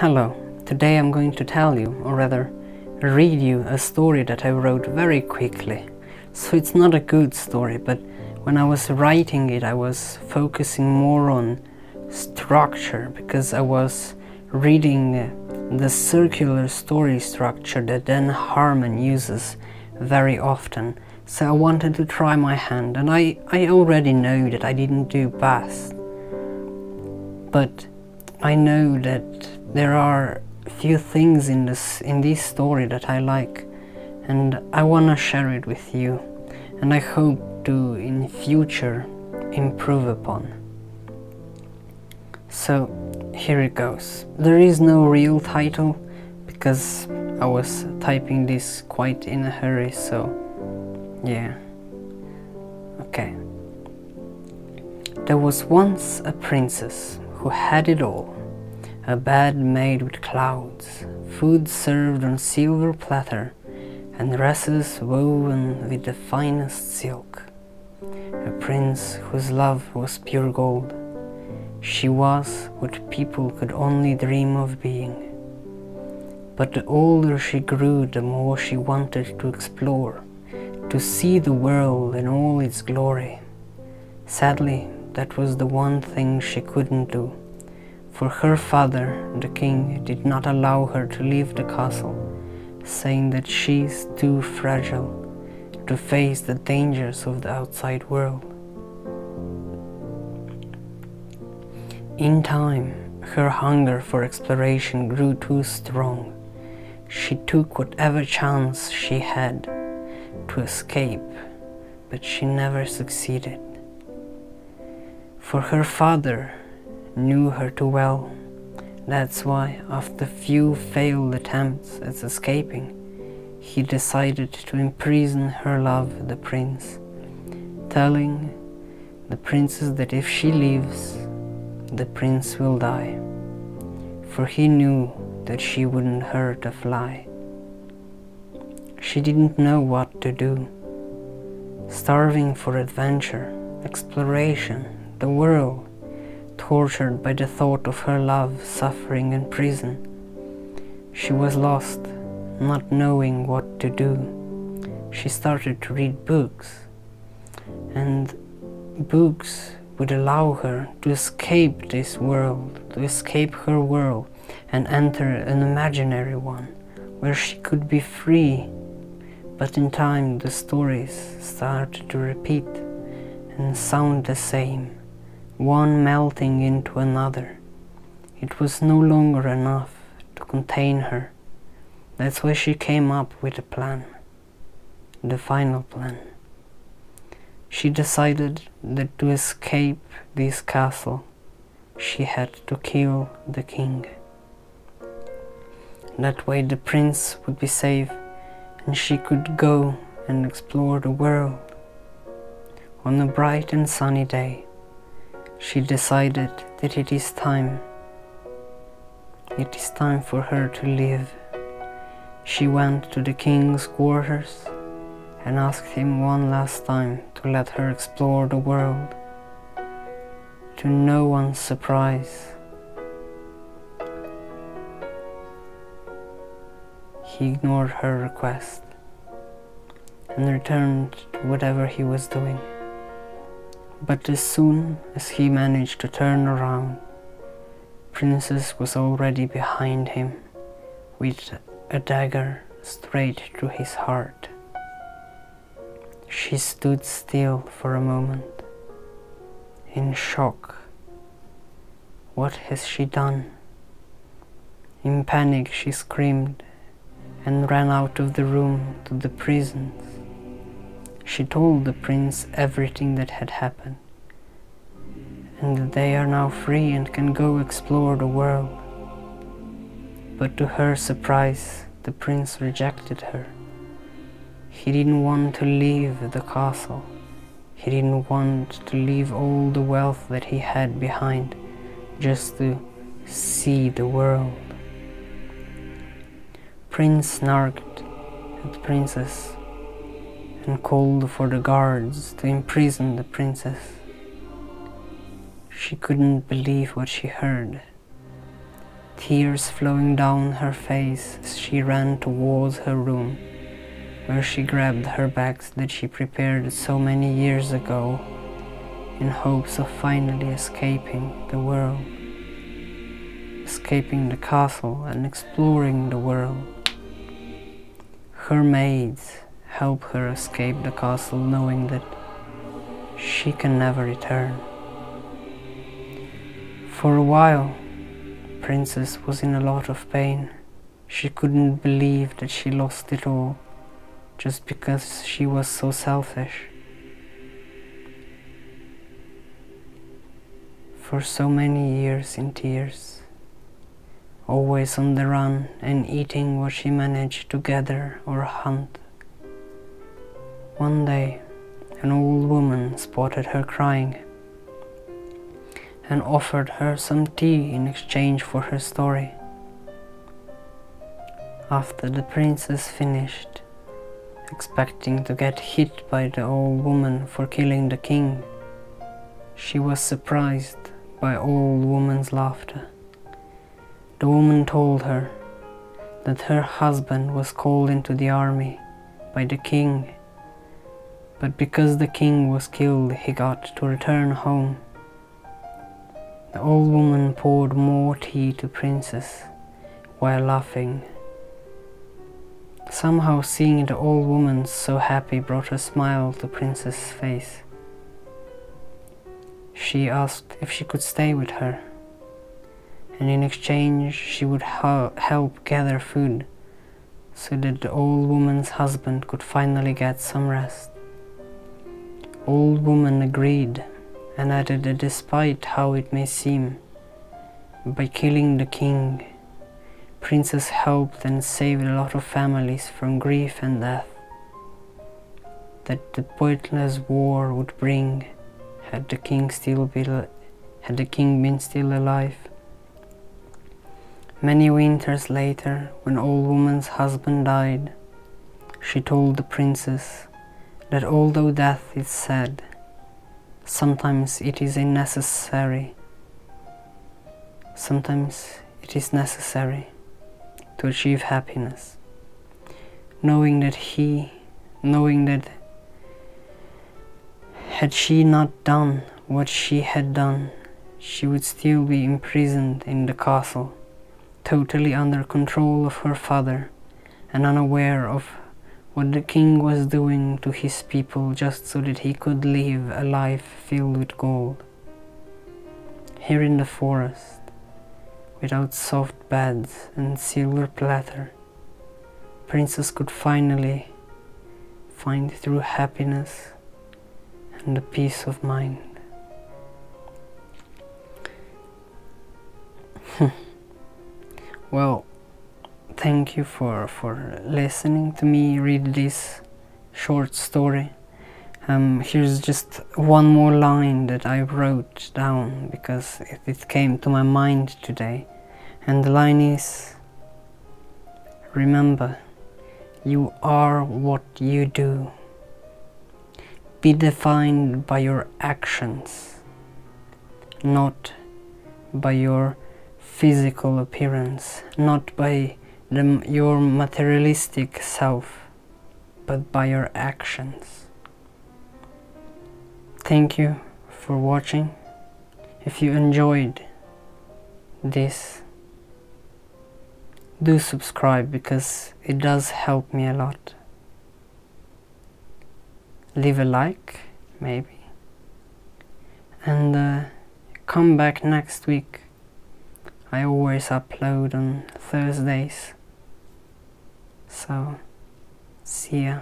Hello, today I'm going to tell you, or rather read you, a story that I wrote very quickly. So it's not a good story, but when I was writing it I was focusing more on structure, because I was reading the circular story structure that Dan Harmon uses very often. So I wanted to try my hand, and I already know that I didn't do best. But I know that there are few things in this story that I like, and I wanna share it with you, and I hope to in future improve upon. So here it goes. There is no real title because I was typing this quite in a hurry, so yeah. Okay. There was once a princess who had it all. A bed made with clouds, food served on silver platter, and dresses woven with the finest silk. A prince whose love was pure gold. She was what people could only dream of being. But the older she grew, the more she wanted to explore, to see the world in all its glory. Sadly, that was the one thing she couldn't do, for her father, the king, did not allow her to leave the castle, saying that she's too fragile to face the dangers of the outside world. In time, her hunger for exploration grew too strong. She took whatever chance she had to escape, but she never succeeded. For her father knew her too well. That's why, after few failed attempts at escaping, he decided to imprison her love, the prince, telling the princess that if she leaves, the prince will die, for he knew that she wouldn't hurt a fly. She didn't know what to do. Starving for adventure, exploration, the world, tortured by the thought of her love suffering in prison. She was lost, not knowing what to do. She started to read books, and books would allow her to escape this world, to escape her world and enter an imaginary one where she could be free. But in time the stories started to repeat and sound the same, one melting into another. It was no longer enough to contain her. That's why she came up with a plan, the final plan. She decided that to escape this castle, she had to kill the king. That way the prince would be safe and she could go and explore the world. On a bright and sunny day, she decided that it is time for her to live. She went to the king's quarters and asked him one last time to let her explore the world. To no one's surprise, he ignored her request and returned to whatever he was doing. But as soon as he managed to turn around, Princess was already behind him with a dagger straight through his heart. She stood still for a moment, in shock. What has she done? In panic she screamed and ran out of the room to the prisons. She told the prince everything that had happened, and that they are now free and can go explore the world. But to her surprise, the prince rejected her. He didn't want to leave the castle. He didn't want to leave all the wealth that he had behind, just to see the world. Prince snarked at the princess and called for the guards to imprison the princess. She couldn't believe what she heard. tears flowing down her face as she ran towards her room, where she grabbed her bags that she prepared so many years ago in hopes of finally escaping the world, escaping the castle and exploring the world. Her maids help her escape the castle, knowing that she can never return. For a while, Princess was in a lot of pain. She couldn't believe that she lost it all, just because she was so selfish. For so many years in tears, always on the run and eating what she managed to gather or hunt. One day, an old woman spotted her crying and offered her some tea in exchange for her story. After the princess finished, expecting to get hit by the old woman for killing the king, she was surprised by old woman's laughter. The woman told her that her husband was called into the army by the king, but because the king was killed, he got to return home. The old woman poured more tea to Princess while laughing. Somehow seeing the old woman so happy brought a smile to Princess's face. She asked if she could stay with her, and in exchange she would help gather food so that the old woman's husband could finally get some rest. Old woman agreed and added that despite how it may seem, by killing the king, Princess helped and saved a lot of families from grief and death that the pointless war would bring had the king been still alive. Many winters later, when old woman's husband died, she told the princess that although death is sad, sometimes it is necessary to achieve happiness, knowing that had she not done what she had done, she would still be imprisoned in the castle, totally under control of her father and unaware of what the king was doing to his people just so that he could live a life filled with gold. Here in the forest, without soft beds and silver platter, Princess could finally find true happiness and a peace of mind. Well, thank you for listening to me read this short story. Here's just one more line that I wrote down because it came to my mind today, and the line is: remember, you are what you do. Be defined by your actions, not by your physical appearance, not by your materialistic self, but by your actions. Thank you for watching. If you enjoyed this, do subscribe because it does help me a lot. Leave a like, maybe, and come back next week. I always upload on Thursdays, so see ya.